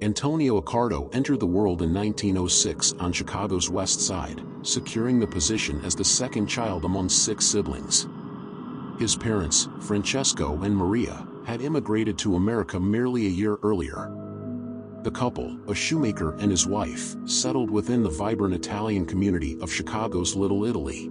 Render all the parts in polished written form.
Antonio Accardo entered the world in 1906 on Chicago's West Side, securing the position as the second child among 6 siblings. His parents, Francesco and Maria, had immigrated to America merely a year earlier. The couple, a shoemaker and his wife, settled within the vibrant Italian community of Chicago's Little Italy.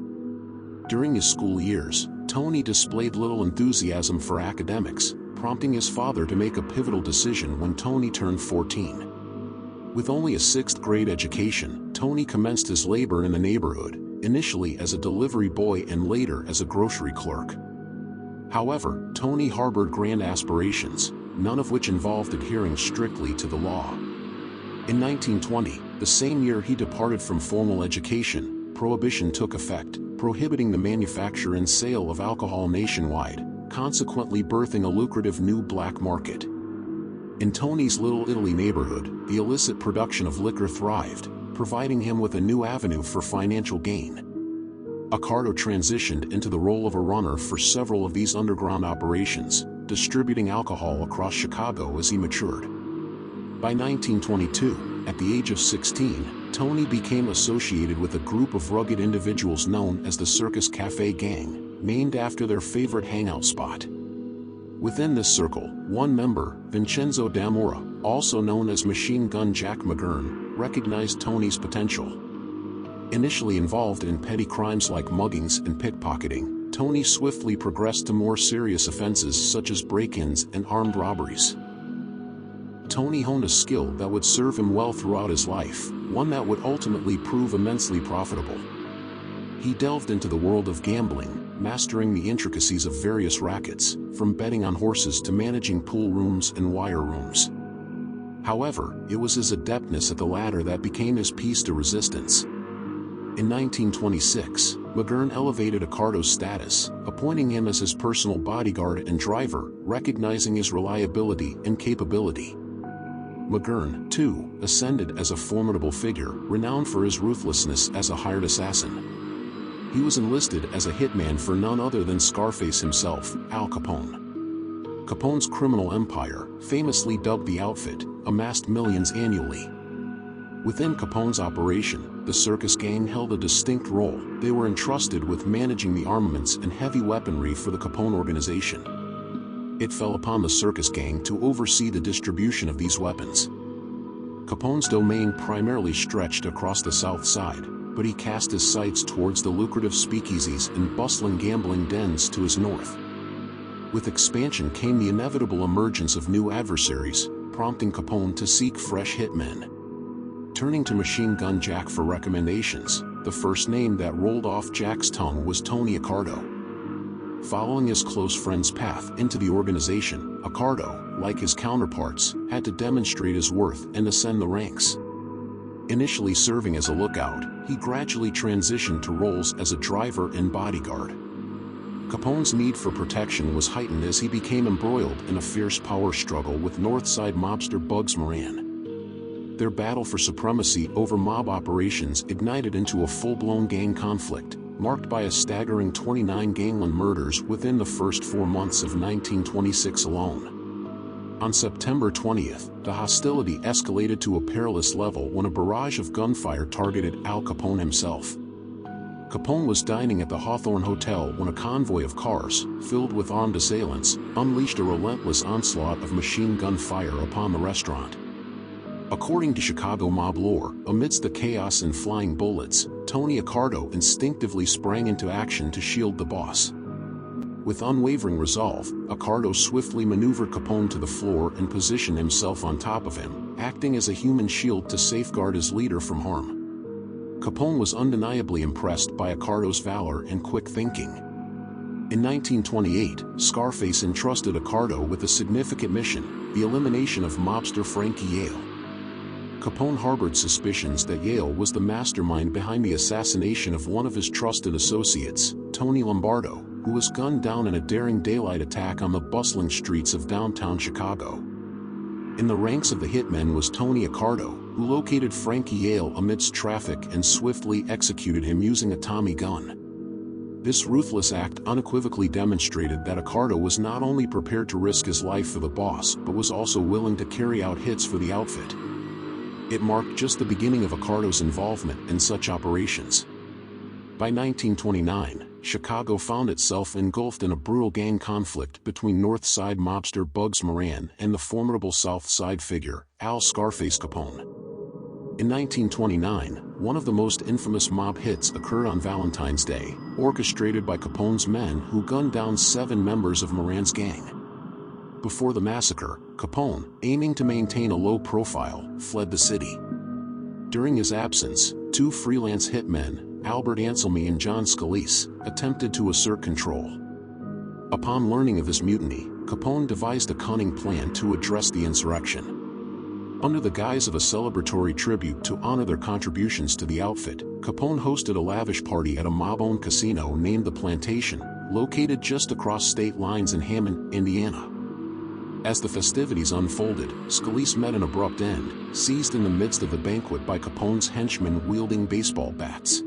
During his school years, Tony displayed little enthusiasm for academics, prompting his father to make a pivotal decision when Tony turned 14. With only a 6th grade education, Tony commenced his labor in the neighborhood, initially as a delivery boy and later as a grocery clerk. However, Tony harbored grand aspirations, none of which involved adhering strictly to the law. In 1920, the same year he departed from formal education, Prohibition took effect, prohibiting the manufacture and sale of alcohol nationwide, consequently birthing a lucrative new black market. In Tony's Little Italy neighborhood, the illicit production of liquor thrived, providing him with a new avenue for financial gain. Accardo transitioned into the role of a runner for several of these underground operations, distributing alcohol across Chicago as he matured. By 1922, at the age of 16, Tony became associated with a group of rugged individuals known as the Circus Cafe Gang, named after their favorite hangout spot. Within this circle, one member, Vincenzo D'Amora, also known as Machine Gun Jack McGurn, recognized Tony's potential. Initially involved in petty crimes like muggings and pickpocketing, Tony swiftly progressed to more serious offenses such as break-ins and armed robberies. Tony honed a skill that would serve him well throughout his life, one that would ultimately prove immensely profitable. He delved into the world of gambling, mastering the intricacies of various rackets, from betting on horses to managing pool rooms and wire rooms. However, it was his adeptness at the latter that became his piece de resistance. In 1926, McGurn elevated Accardo's status, appointing him as his personal bodyguard and driver, recognizing his reliability and capability. McGurn, too, ascended as a formidable figure, renowned for his ruthlessness as a hired assassin. He was enlisted as a hitman for none other than Scarface himself, Al Capone. Capone's criminal empire, famously dubbed the Outfit, amassed millions annually. Within Capone's operation, the circus gang held a distinct role. They were entrusted with managing the armaments and heavy weaponry for the Capone organization. It fell upon the circus gang to oversee the distribution of these weapons. Capone's domain primarily stretched across the South Side, but he cast his sights towards the lucrative speakeasies and bustling gambling dens to his north. With expansion came the inevitable emergence of new adversaries, prompting Capone to seek fresh hitmen. Turning to Machine Gun Jack for recommendations, the first name that rolled off Jack's tongue was Tony Accardo. Following his close friend's path into the organization, Accardo, like his counterparts, had to demonstrate his worth and ascend the ranks. Initially serving as a lookout, he gradually transitioned to roles as a driver and bodyguard. Capone's need for protection was heightened as he became embroiled in a fierce power struggle with Northside mobster Bugs Moran. Their battle for supremacy over mob operations ignited into a full-blown gang conflict, marked by a staggering 29 gangland murders within the first 4 months of 1926 alone. On September 20th, the hostility escalated to a perilous level when a barrage of gunfire targeted Al Capone himself. Capone was dining at the Hawthorne Hotel when a convoy of cars, filled with armed assailants, unleashed a relentless onslaught of machine gun fire upon the restaurant. According to Chicago mob lore, amidst the chaos and flying bullets, Tony Accardo instinctively sprang into action to shield the boss. With unwavering resolve, Accardo swiftly maneuvered Capone to the floor and positioned himself on top of him, acting as a human shield to safeguard his leader from harm. Capone was undeniably impressed by Accardo's valor and quick thinking. In 1928, Scarface entrusted Accardo with a significant mission, the elimination of mobster Frankie Yale. Capone harbored suspicions that Yale was the mastermind behind the assassination of one of his trusted associates, Tony Lombardo, who was gunned down in a daring daylight attack on the bustling streets of downtown Chicago. In the ranks of the hitmen was Tony Accardo, who located Frankie Yale amidst traffic and swiftly executed him using a Tommy gun. This ruthless act unequivocally demonstrated that Accardo was not only prepared to risk his life for the boss but was also willing to carry out hits for the outfit. It marked just the beginning of Accardo's involvement in such operations. By 1929, Chicago found itself engulfed in a brutal gang conflict between North Side mobster Bugs Moran and the formidable South Side figure, Al Scarface Capone. In 1929, one of the most infamous mob hits occurred on Valentine's Day, orchestrated by Capone's men who gunned down 7 members of Moran's gang. Before the massacre, Capone, aiming to maintain a low profile, fled the city. During his absence, 2 freelance hitmen, Albert Anselmi and John Scalise, attempted to assert control. Upon learning of this mutiny, Capone devised a cunning plan to address the insurrection. Under the guise of a celebratory tribute to honor their contributions to the outfit, Capone hosted a lavish party at a mob-owned casino named The Plantation, located just across state lines in Hammond, Indiana. As the festivities unfolded, Scalise met an abrupt end, seized in the midst of the banquet by Capone's henchmen wielding baseball bats.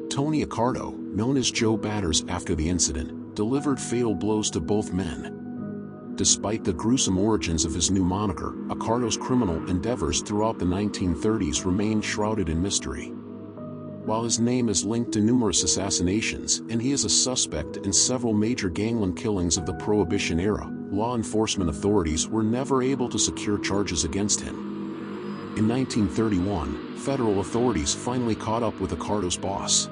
Tony Accardo, known as Joe Batters after the incident, delivered fatal blows to both men. Despite the gruesome origins of his new moniker, Accardo's criminal endeavors throughout the 1930s remained shrouded in mystery. While his name is linked to numerous assassinations and he is a suspect in several major gangland killings of the Prohibition era, law enforcement authorities were never able to secure charges against him. In 1931, federal authorities finally caught up with Accardo's boss.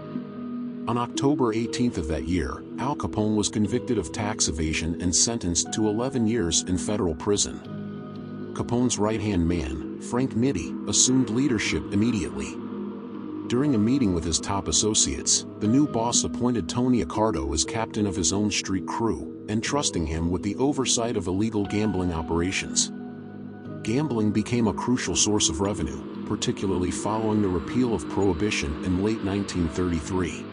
On October 18th of that year, Al Capone was convicted of tax evasion and sentenced to 11 years in federal prison. Capone's right-hand man, Frank Nitti, assumed leadership immediately. During a meeting with his top associates, the new boss appointed Tony Accardo as captain of his own street crew, entrusting him with the oversight of illegal gambling operations. Gambling became a crucial source of revenue, particularly following the repeal of Prohibition in late 1933.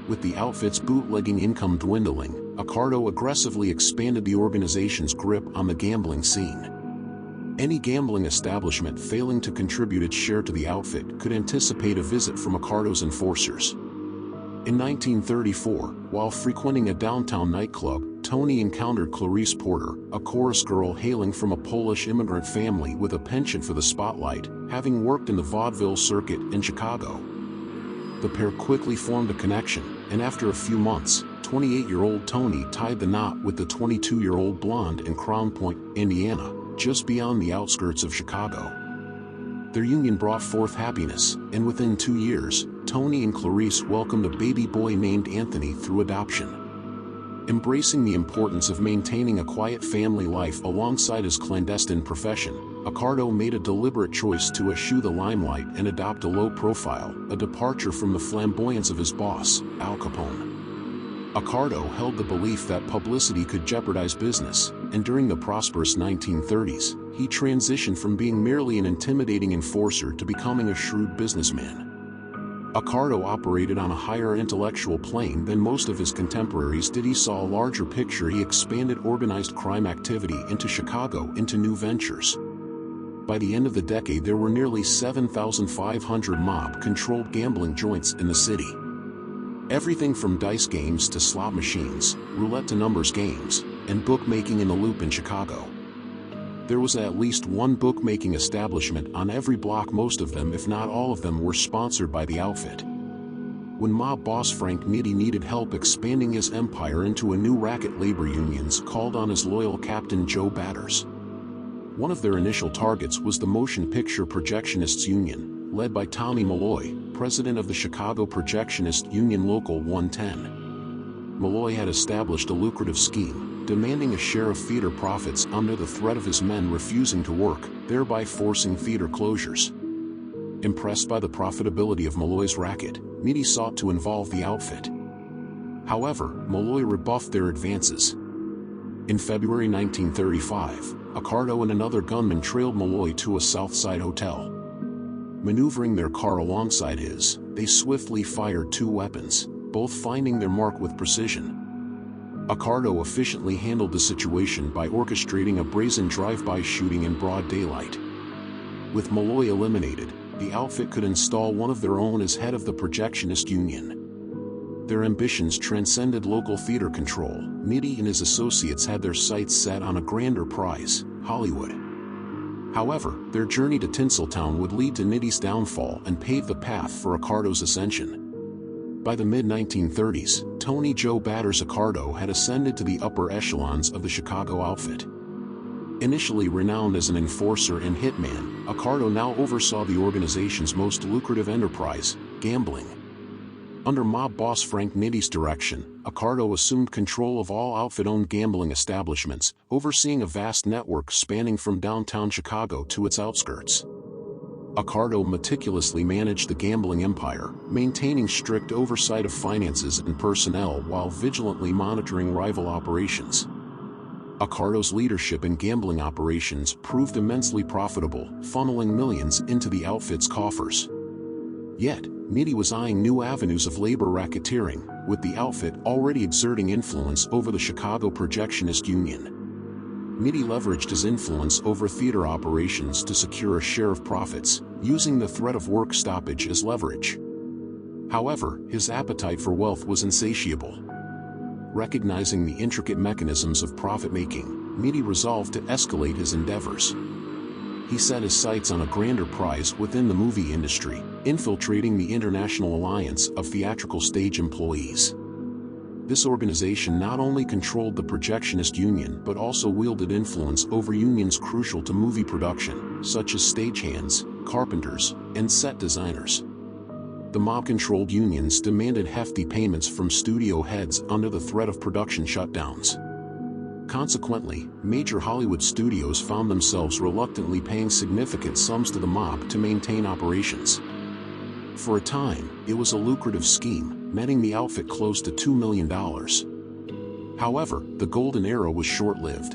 With the outfit's bootlegging income dwindling, Accardo aggressively expanded the organization's grip on the gambling scene. Any gambling establishment failing to contribute its share to the outfit could anticipate a visit from Accardo's enforcers. In 1934, while frequenting a downtown nightclub, Tony encountered Clarice Porter, a chorus girl hailing from a Polish immigrant family with a penchant for the spotlight, having worked in the vaudeville circuit in Chicago. The pair quickly formed a connection, and after a few months, 28-year-old Tony tied the knot with the 22-year-old blonde in Crown Point, Indiana, just beyond the outskirts of Chicago. Their union brought forth happiness, and within 2 years, Tony and Clarice welcomed a baby boy named Anthony through adoption. Embracing the importance of maintaining a quiet family life alongside his clandestine profession, Accardo made a deliberate choice to eschew the limelight and adopt a low profile, a departure from the flamboyance of his boss, Al Capone. Accardo held the belief that publicity could jeopardize business, and during the prosperous 1930s, he transitioned from being merely an intimidating enforcer to becoming a shrewd businessman. Accardo operated on a higher intellectual plane than most of his contemporaries did. He saw a larger picture. He expanded organized crime activity into Chicago into new ventures. By the end of the decade, there were nearly 7,500 mob-controlled gambling joints in the city. Everything from dice games to slot machines, roulette to numbers games, and bookmaking in the Loop in Chicago. There was at least one bookmaking establishment on every block. Most of them, if not all of them, were sponsored by the outfit. When mob boss Frank Nitti needed help expanding his empire into a new racket, labor unions called on his loyal captain Joe Batters. One of their initial targets was the Motion Picture Projectionists Union, led by Tommy Malloy, president of the Chicago Projectionist Union Local 110. Malloy had established a lucrative scheme, demanding a share of theater profits under the threat of his men refusing to work, thereby forcing theater closures. Impressed by the profitability of Malloy's racket, Nitti sought to involve the outfit. However, Malloy rebuffed their advances. In February 1935, Accardo and another gunman trailed Malloy to a Southside hotel. Maneuvering their car alongside his, they swiftly fired 2 weapons, both finding their mark with precision. Accardo efficiently handled the situation by orchestrating a brazen drive-by shooting in broad daylight. With Malloy eliminated, the outfit could install one of their own as head of the Projectionist Union. Their ambitions transcended local theater control. Nitti and his associates had their sights set on a grander prize, Hollywood. However, their journey to Tinseltown would lead to Nitti's downfall and pave the path for Accardo's ascension. By the mid-1930s, Tony Joe Batters Accardo had ascended to the upper echelons of the Chicago outfit. Initially renowned as an enforcer and hitman, Accardo now oversaw the organization's most lucrative enterprise, gambling. Under mob boss Frank Nitti's direction, Accardo assumed control of all outfit-owned gambling establishments, overseeing a vast network spanning from downtown Chicago to its outskirts. Accardo meticulously managed the gambling empire, maintaining strict oversight of finances and personnel while vigilantly monitoring rival operations. Accardo's leadership in gambling operations proved immensely profitable, funneling millions into the outfit's coffers. Yet, Nitti was eyeing new avenues of labor racketeering, with the outfit already exerting influence over the Chicago Projectionist Union. Nitti leveraged his influence over theater operations to secure a share of profits, using the threat of work stoppage as leverage. However, his appetite for wealth was insatiable. Recognizing the intricate mechanisms of profit-making, Nitti resolved to escalate his endeavors. He set his sights on a grander prize within the movie industry, infiltrating the International Alliance of Theatrical Stage Employees. This organization not only controlled the Projectionist Union but also wielded influence over unions crucial to movie production, such as stagehands, carpenters, and set designers. The mob-controlled unions demanded hefty payments from studio heads under the threat of production shutdowns. Consequently, major Hollywood studios found themselves reluctantly paying significant sums to the mob to maintain operations. For a time, it was a lucrative scheme, netting the outfit close to $2 million. However, the golden era was short-lived.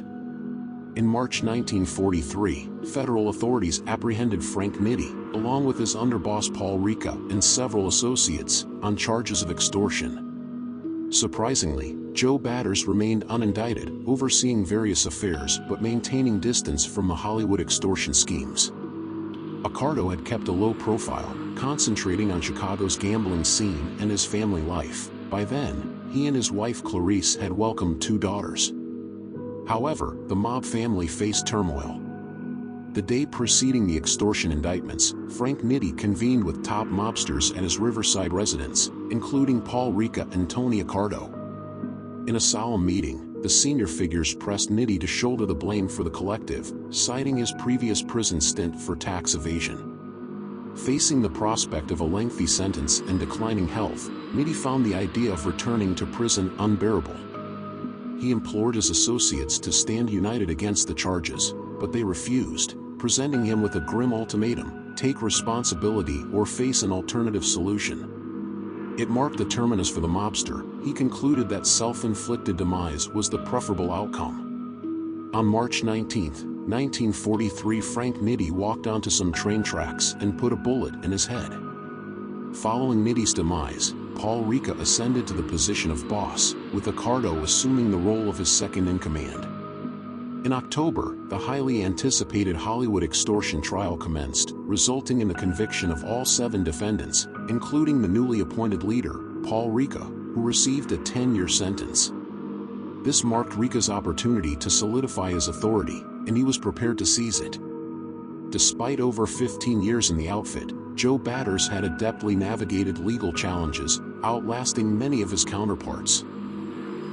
In March 1943, federal authorities apprehended Frank Nitti, along with his underboss Paul Ricca and several associates, on charges of extortion. Surprisingly, Joe Batters remained unindicted, overseeing various affairs but maintaining distance from the Hollywood extortion schemes. Accardo had kept a low profile, concentrating on Chicago's gambling scene and his family life. By then, he and his wife Clarice had welcomed 2 daughters. However, the mob family faced turmoil. The day preceding the extortion indictments, Frank Nitti convened with top mobsters at his Riverside residence, including Paul Ricca and Tony Accardo. In a solemn meeting, the senior figures pressed Nitti to shoulder the blame for the collective, citing his previous prison stint for tax evasion. Facing the prospect of a lengthy sentence and declining health, Nitti found the idea of returning to prison unbearable. He implored his associates to stand united against the charges, but they refused, presenting him with a grim ultimatum: take responsibility or face an alternative solution. It marked the terminus for the mobster. He concluded that self-inflicted demise was the preferable outcome. On March 19, 1943, Frank Nitti walked onto some train tracks and put a bullet in his head. Following Nitti's demise, Paul Ricca ascended to the position of boss, with Accardo assuming the role of his second-in-command. In October, the highly anticipated Hollywood extortion trial commenced, resulting in the conviction of all 7 defendants, including the newly appointed leader, Paul Ricca, who received a 10-year sentence. This marked Ricca's opportunity to solidify his authority, and he was prepared to seize it. Despite over 15 years in the outfit, Joe Batters had adeptly navigated legal challenges, outlasting many of his counterparts.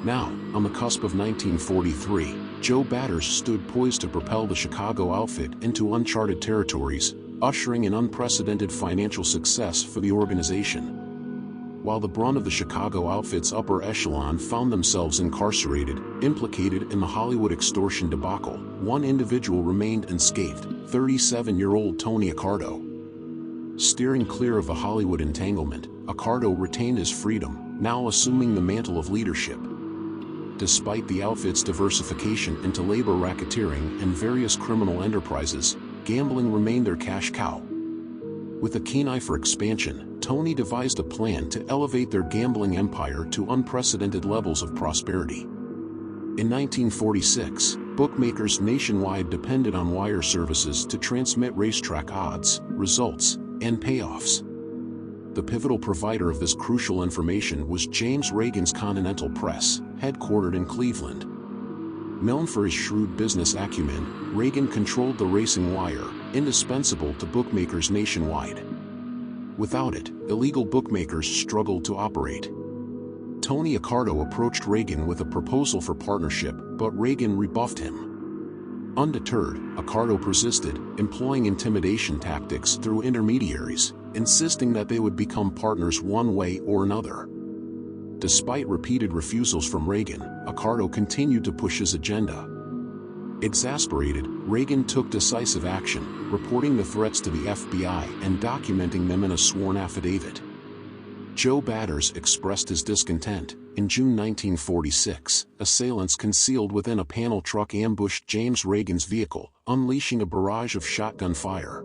Now, on the cusp of 1943, Joe Batters stood poised to propel the Chicago outfit into uncharted territories, ushering in unprecedented financial success for the organization. While the brunt of the Chicago outfit's upper echelon found themselves incarcerated, implicated in the Hollywood extortion debacle, one individual remained unscathed: 37-year-old Tony Accardo. Steering clear of the Hollywood entanglement, Accardo retained his freedom, now assuming the mantle of leadership. Despite the outfit's diversification into labor racketeering and various criminal enterprises, gambling remained their cash cow. With a keen eye for expansion, Tony devised a plan to elevate their gambling empire to unprecedented levels of prosperity. In 1946, bookmakers nationwide depended on wire services to transmit racetrack odds, results, and payoffs. The pivotal provider of this crucial information was James Reagan's Continental Press, headquartered in Cleveland. Known for his shrewd business acumen, Reagan controlled the racing wire, indispensable to bookmakers nationwide. Without it, illegal bookmakers struggled to operate. Tony Accardo approached Reagan with a proposal for partnership, but Reagan rebuffed him. Undeterred, Accardo persisted, employing intimidation tactics through intermediaries, insisting that they would become partners one way or another. Despite repeated refusals from Reagan, Accardo continued to push his agenda. Exasperated, Reagan took decisive action, reporting the threats to the FBI and documenting them in a sworn affidavit. Joe Batters expressed his discontent. In June 1946, assailants concealed within a panel truck ambushed James Reagan's vehicle, unleashing a barrage of shotgun fire.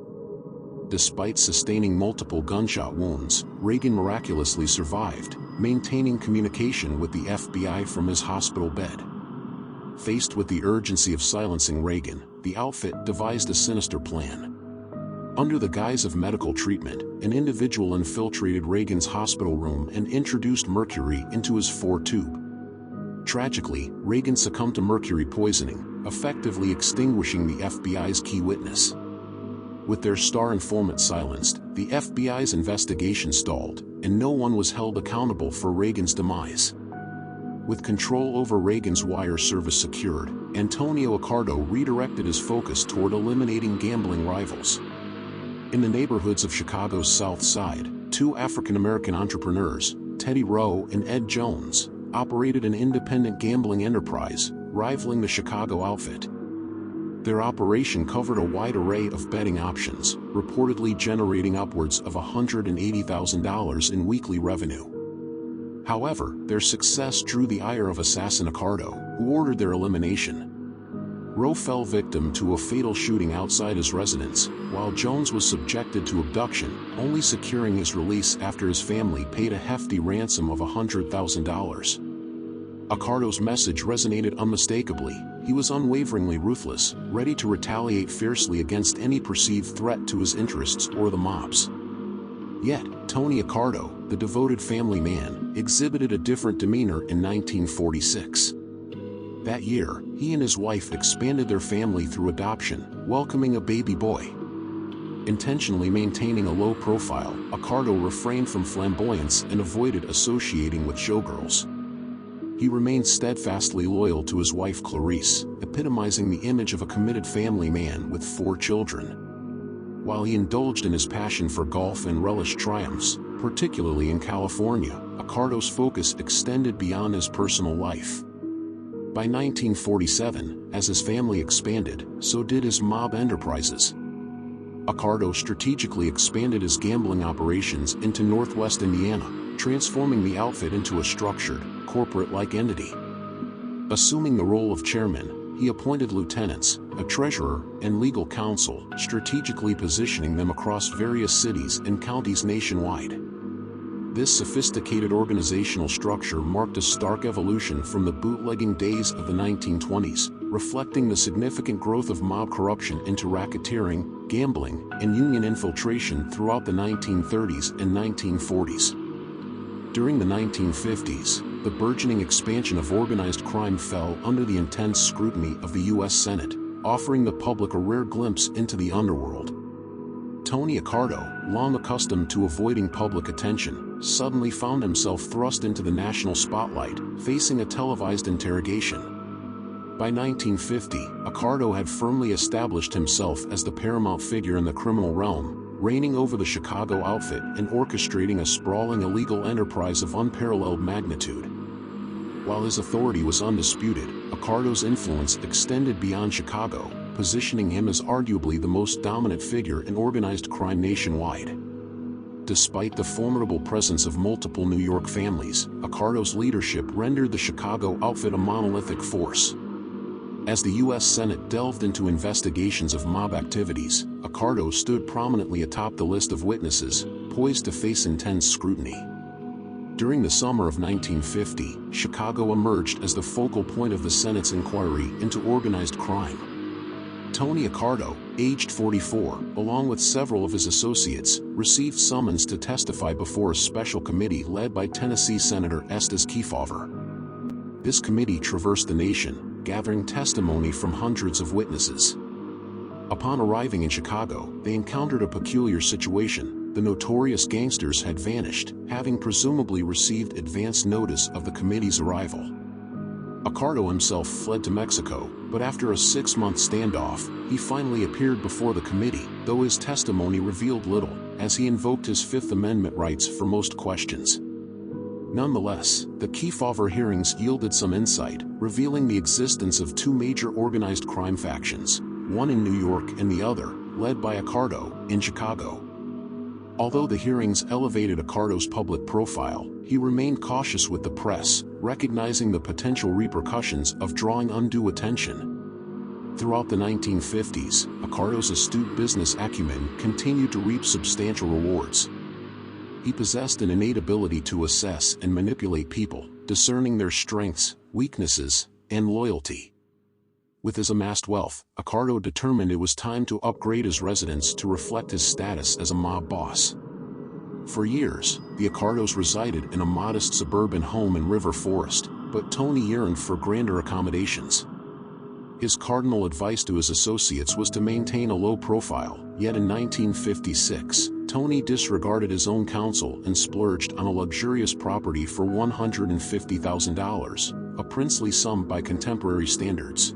Despite sustaining multiple gunshot wounds, Reagan miraculously survived, maintaining communication with the FBI from his hospital bed. Faced with the urgency of silencing Reagan, the outfit devised a sinister plan. Under the guise of medical treatment, an individual infiltrated Reagan's hospital room and introduced mercury into his 4-tube. Tragically, Reagan succumbed to mercury poisoning, effectively extinguishing the FBI's key witness. With their star informant silenced, the FBI's investigation stalled, and no one was held accountable for Reagan's demise. With control over Reagan's wire service secured, Antonio Accardo redirected his focus toward eliminating gambling rivals. In the neighborhoods of Chicago's South Side, two African-American entrepreneurs, Teddy Rowe and Ed Jones, operated an independent gambling enterprise, rivaling the Chicago outfit. Their operation covered a wide array of betting options, reportedly generating upwards of $180,000 in weekly revenue. However, their success drew the ire of assassin Accardo, who ordered their elimination. Rowe fell victim to a fatal shooting outside his residence, while Jones was subjected to abduction, only securing his release after his family paid a hefty ransom of $100,000. Accardo's message resonated unmistakably. He was unwaveringly ruthless, ready to retaliate fiercely against any perceived threat to his interests or the mob's. Yet, Tony Accardo, the devoted family man, exhibited a different demeanor in 1946. That year, he and his wife expanded their family through adoption, welcoming a baby boy. Intentionally maintaining a low profile, Accardo refrained from flamboyance and avoided associating with showgirls. He remained steadfastly loyal to his wife Clarice, epitomizing the image of a committed family man with 4 children. While he indulged in his passion for golf and relished triumphs, particularly in California, Accardo's focus extended beyond his personal life. By 1947, as his family expanded, so did his mob enterprises. Accardo strategically expanded his gambling operations into Northwest Indiana, transforming the outfit into a structured, corporate-like entity. Assuming the role of chairman, he appointed lieutenants, a treasurer, and legal counsel, strategically positioning them across various cities and counties nationwide. This sophisticated organizational structure marked a stark evolution from the bootlegging days of the 1920s, reflecting the significant growth of mob corruption into racketeering, gambling, and union infiltration throughout the 1930s and 1940s. During the 1950s, the burgeoning expansion of organized crime fell under the intense scrutiny of the U.S. Senate, offering the public a rare glimpse into the underworld. Tony Accardo, long accustomed to avoiding public attention, suddenly found himself thrust into the national spotlight, facing a televised interrogation. By 1950, Accardo had firmly established himself as the paramount figure in the criminal realm, reigning over the Chicago outfit and orchestrating a sprawling illegal enterprise of unparalleled magnitude. While his authority was undisputed, Accardo's influence extended beyond Chicago, positioning him as arguably the most dominant figure in organized crime nationwide. Despite the formidable presence of multiple New York families, Accardo's leadership rendered the Chicago outfit a monolithic force. As the U.S. Senate delved into investigations of mob activities, Accardo stood prominently atop the list of witnesses, poised to face intense scrutiny. During the summer of 1950, Chicago emerged as the focal point of the Senate's inquiry into organized crime. Tony Accardo, aged 44, along with several of his associates, received summons to testify before a special committee led by Tennessee Senator Estes Kefauver. This committee traversed the nation, gathering testimony from hundreds of witnesses. Upon arriving in Chicago, they encountered a peculiar situation. The notorious gangsters had vanished, having presumably received advance notice of the committee's arrival. Accardo himself fled to Mexico, but after a 6-month standoff, he finally appeared before the committee, though his testimony revealed little, as he invoked his Fifth Amendment rights for most questions. Nonetheless, the Kefauver hearings yielded some insight, revealing the existence of two major organized crime factions, one in New York and the other, led by Accardo, in Chicago. Although the hearings elevated Accardo's public profile, he remained cautious with the press, recognizing the potential repercussions of drawing undue attention. Throughout the 1950s, Accardo's astute business acumen continued to reap substantial rewards. He possessed an innate ability to assess and manipulate people, discerning their strengths, weaknesses, and loyalty. With his amassed wealth, Accardo determined it was time to upgrade his residence to reflect his status as a mob boss. For years, the Accardos resided in a modest suburban home in River Forest, but Tony yearned for grander accommodations. His cardinal advice to his associates was to maintain a low profile, yet in 1956, Tony disregarded his own counsel and splurged on a luxurious property for $150,000, a princely sum by contemporary standards.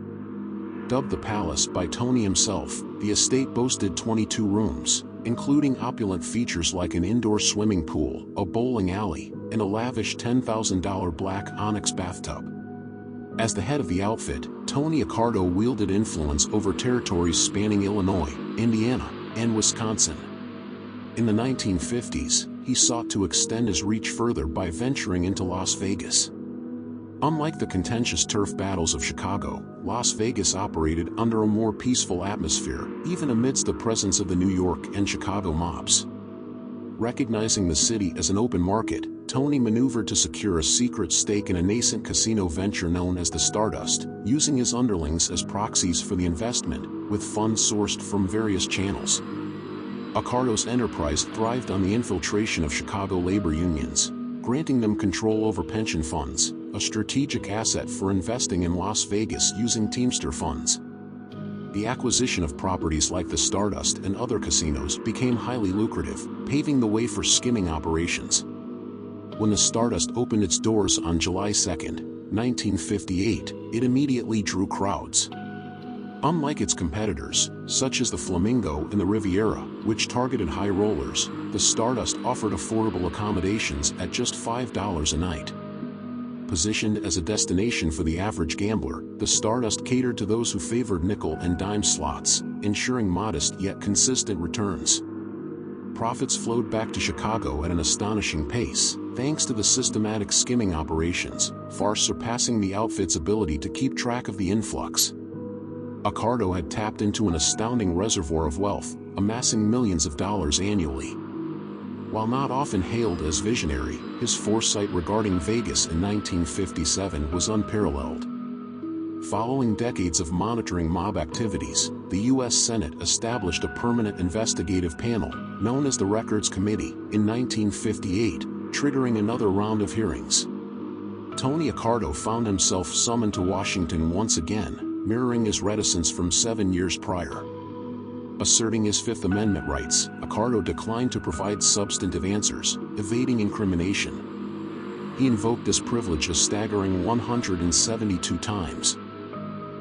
Dubbed the Palace by Tony himself, the estate boasted 22 rooms, including opulent features like an indoor swimming pool, a bowling alley, and a lavish $10,000 black onyx bathtub. As the head of the outfit, Tony Accardo wielded influence over territories spanning Illinois, Indiana, and Wisconsin. In the 1950s, he sought to extend his reach further by venturing into Las Vegas. Unlike the contentious turf battles of Chicago, Las Vegas operated under a more peaceful atmosphere, even amidst the presence of the New York and Chicago mobs. Recognizing the city as an open market, Tony maneuvered to secure a secret stake in a nascent casino venture known as the Stardust, using his underlings as proxies for the investment, with funds sourced from various channels. Accardo's enterprise thrived on the infiltration of Chicago labor unions, granting them control over pension funds, a strategic asset for investing in Las Vegas using Teamster funds. The acquisition of properties like the Stardust and other casinos became highly lucrative, paving the way for skimming operations. When the Stardust opened its doors on July 2, 1958, it immediately drew crowds. Unlike its competitors, such as the Flamingo and the Riviera, which targeted high rollers, the Stardust offered affordable accommodations at just $5 a night. Positioned as a destination for the average gambler, the Stardust catered to those who favored nickel and dime slots, ensuring modest yet consistent returns. Profits flowed back to Chicago at an astonishing pace, thanks to the systematic skimming operations, far surpassing the outfit's ability to keep track of the influx. Accardo had tapped into an astounding reservoir of wealth, amassing millions of dollars annually. While not often hailed as visionary, his foresight regarding Vegas in 1957 was unparalleled. Following decades of monitoring mob activities, the U.S. Senate established a permanent investigative panel, known as the Records Committee, in 1958, triggering another round of hearings. Tony Accardo found himself summoned to Washington once again, mirroring his reticence from 7 years prior. Asserting his Fifth Amendment rights, Accardo declined to provide substantive answers, evading incrimination. He invoked this privilege a staggering 172 times.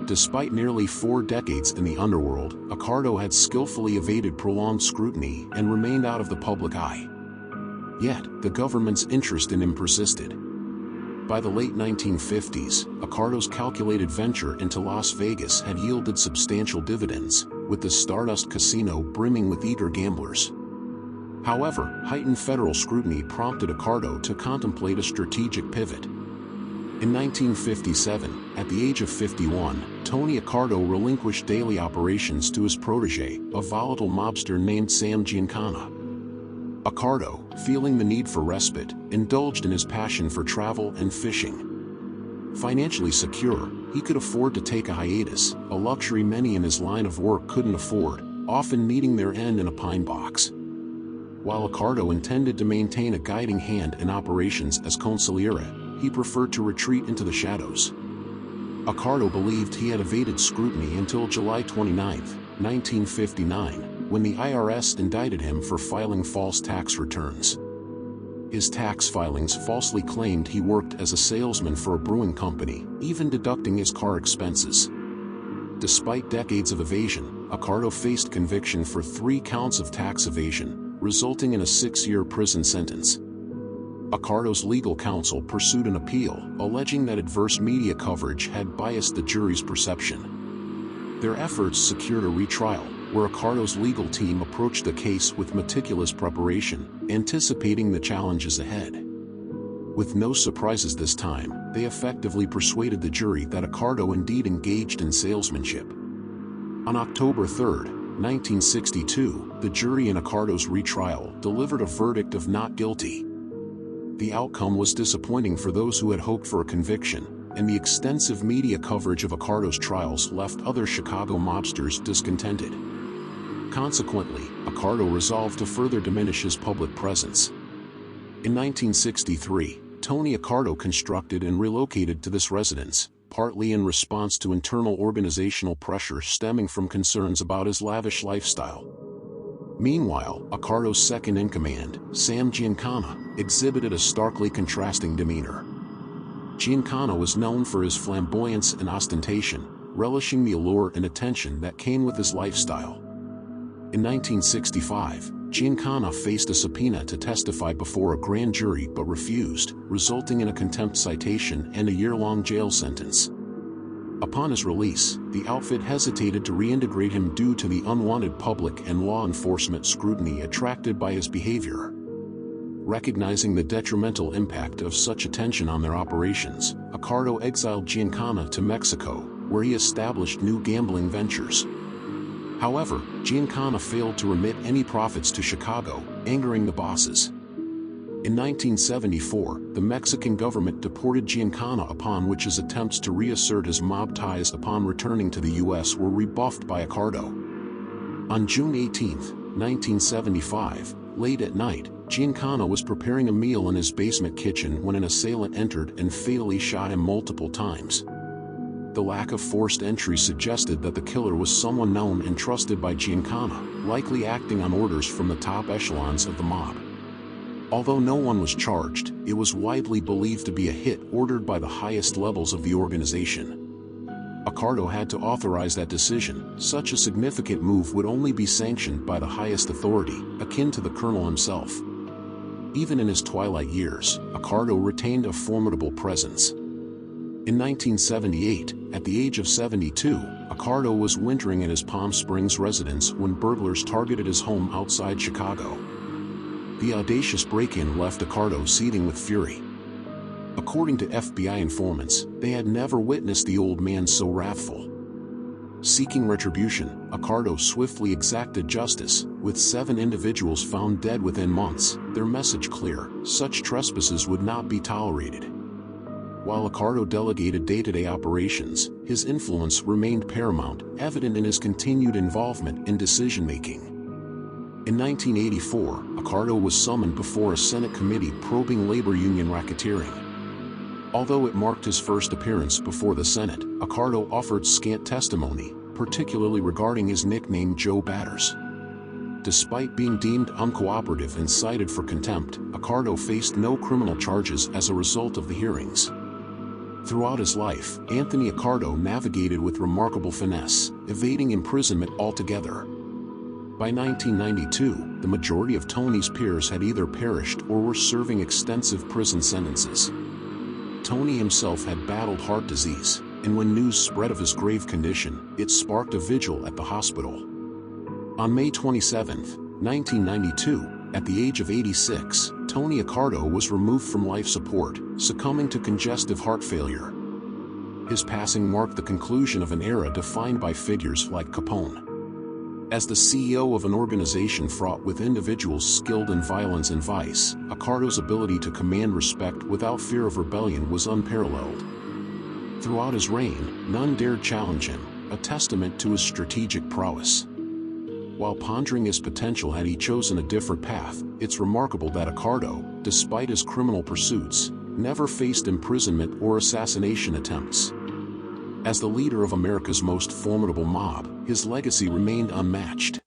Despite nearly 4 decades in the underworld, Accardo had skillfully evaded prolonged scrutiny and remained out of the public eye. Yet, the government's interest in him persisted. By the late 1950s, Accardo's calculated venture into Las Vegas had yielded substantial dividends, with the Stardust Casino brimming with eager gamblers. However, heightened federal scrutiny prompted Accardo to contemplate a strategic pivot. In 1957, at the age of 51, Tony Accardo relinquished daily operations to his protege, a volatile mobster named Sam Giancana. Accardo, feeling the need for respite, indulged in his passion for travel and fishing. Financially secure, he could afford to take a hiatus, a luxury many in his line of work couldn't afford, often meeting their end in a pine box. While Accardo intended to maintain a guiding hand in operations as consigliere, he preferred to retreat into the shadows. Accardo believed he had evaded scrutiny until July 29, 1959, when the IRS indicted him for filing false tax returns. His tax filings falsely claimed he worked as a salesman for a brewing company, even deducting his car expenses. Despite decades of evasion, Accardo faced conviction for 3 counts of tax evasion, resulting in a 6-year prison sentence. Accardo's legal counsel pursued an appeal, alleging that adverse media coverage had biased the jury's perception. Their efforts secured a retrial, where Accardo's legal team approached the case with meticulous preparation, anticipating the challenges ahead. With no surprises this time, they effectively persuaded the jury that Accardo indeed engaged in salesmanship. On October 3, 1962, the jury in Accardo's retrial delivered a verdict of not guilty. The outcome was disappointing for those who had hoped for a conviction, and the extensive media coverage of Accardo's trials left other Chicago mobsters discontented. Consequently, Accardo resolved to further diminish his public presence. In 1963, Tony Accardo constructed and relocated to this residence, partly in response to internal organizational pressure stemming from concerns about his lavish lifestyle. Meanwhile, Accardo's second-in-command, Sam Giancana, exhibited a starkly contrasting demeanor. Giancana was known for his flamboyance and ostentation, relishing the allure and attention that came with his lifestyle. In 1965, Giancana faced a subpoena to testify before a grand jury but refused, resulting in a contempt citation and a year-long jail sentence. Upon his release, the outfit hesitated to reintegrate him due to the unwanted public and law enforcement scrutiny attracted by his behavior. Recognizing the detrimental impact of such attention on their operations, Accardo exiled Giancana to Mexico, where he established new gambling ventures. However, Giancana failed to remit any profits to Chicago, angering the bosses. In 1974, the Mexican government deported Giancana, upon which his attempts to reassert his mob ties upon returning to the U.S. were rebuffed by Accardo. On June 18, 1975, late at night, Giancana was preparing a meal in his basement kitchen when an assailant entered and fatally shot him multiple times. The lack of forced entry suggested that the killer was someone known and trusted by Giancana, likely acting on orders from the top echelons of the mob. Although no one was charged, it was widely believed to be a hit ordered by the highest levels of the organization. Accardo had to authorize that decision. Such a significant move would only be sanctioned by the highest authority, akin to the colonel himself. Even in his twilight years, Accardo retained a formidable presence. In 1978, at the age of 72, Accardo was wintering at his Palm Springs residence when burglars targeted his home outside Chicago. The audacious break-in left Accardo seething with fury. According to FBI informants, they had never witnessed the old man so wrathful. Seeking retribution, Accardo swiftly exacted justice, with 7 individuals found dead within months, their message clear: such trespasses would not be tolerated. While Accardo delegated day-to-day operations, his influence remained paramount, evident in his continued involvement in decision-making. In 1984, Accardo was summoned before a Senate committee probing labor union racketeering. Although it marked his first appearance before the Senate, Accardo offered scant testimony, particularly regarding his nickname Joe Batters. Despite being deemed uncooperative and cited for contempt, Accardo faced no criminal charges as a result of the hearings. Throughout his life, Anthony Accardo navigated with remarkable finesse, evading imprisonment altogether. By 1992, the majority of Tony's peers had either perished or were serving extensive prison sentences. Tony himself had battled heart disease, and when news spread of his grave condition, it sparked a vigil at the hospital. On May 27, 1992, at the age of 86, Tony Accardo was removed from life support, succumbing to congestive heart failure. His passing marked the conclusion of an era defined by figures like Capone. As the CEO of an organization fraught with individuals skilled in violence and vice, Accardo's ability to command respect without fear of rebellion was unparalleled. Throughout his reign, none dared challenge him, a testament to his strategic prowess. While pondering his potential had he chosen a different path, it's remarkable that Accardo, despite his criminal pursuits, never faced imprisonment or assassination attempts. As the leader of America's most formidable mob, his legacy remained unmatched.